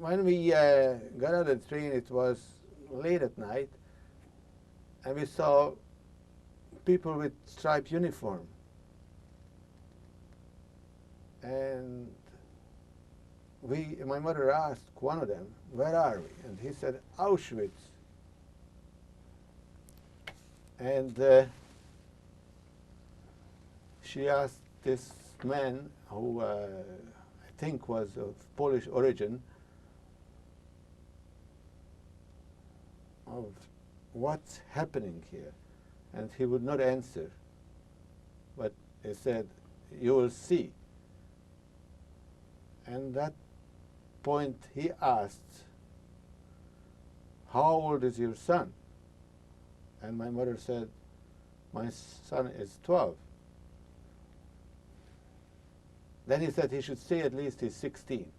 when we got out of the train, it was late at night, and we saw people with striped uniform. And my mother asked one of them, "Where are we?" And he said, "Auschwitz." And she asked this man, who I think was of Polish origin, of what's happening here. And he would not answer. But he said, "You will see." And that point he asked, "How old is your son?" And my mother said, "My son is 12. Then he said he should say at least he's 16.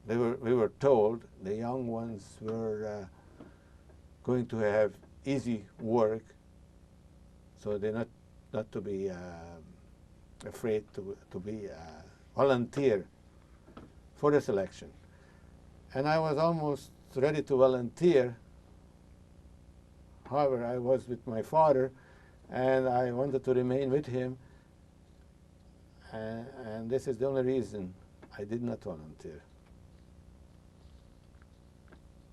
We were told the young ones were going to have easy work, so they're not to be afraid to be volunteer for the selection. And I was almost ready to volunteer. However, I was with my father, and I wanted to remain with him. And this is the only reason I did not volunteer.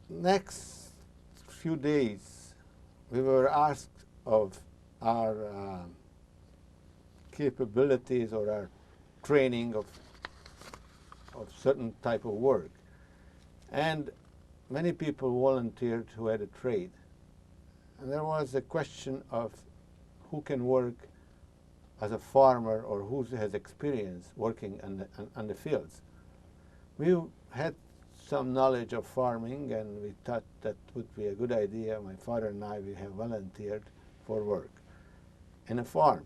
Next few days, we were asked of our capabilities or our training of certain type of work. And many people volunteered who had a trade. And there was a question of who can work as a farmer or who has experience working on the fields. We had some knowledge of farming, and we thought that would be a good idea. My father and I, we have volunteered for work in a farm.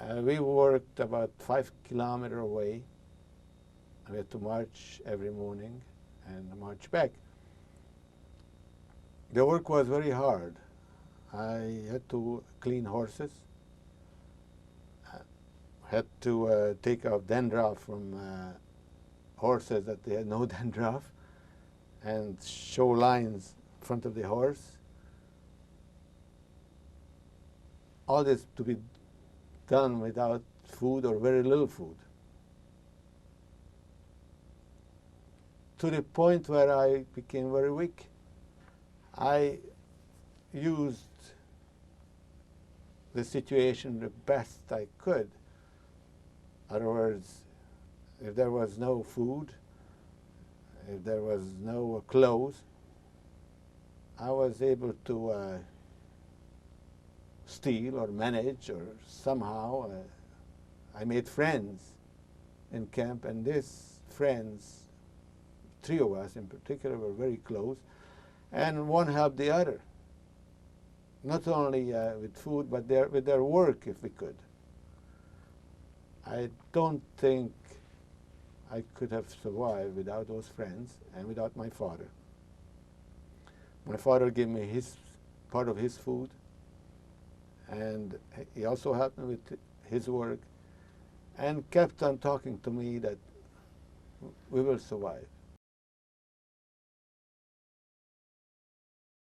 We worked about 5 kilometers away. We had to march every morning and march back. The work was very hard. I had to clean horses, had to take out dandruff from horses that they had no dandruff, and show lines in front of the horse. All this to be done without food or very little food. To the point where I became very weak. I used the situation the best I could. In other words, if there was no food, if there was no clothes, I was able to steal or manage, or somehow I made friends in camp, and these friends, 3 of us in particular, were very close, and one helped the other. Not only with food, but with their work, if we could. I don't think I could have survived without those friends and without my father. My father gave me his part of his food, and he also helped me with his work, and kept on talking to me that we will survive.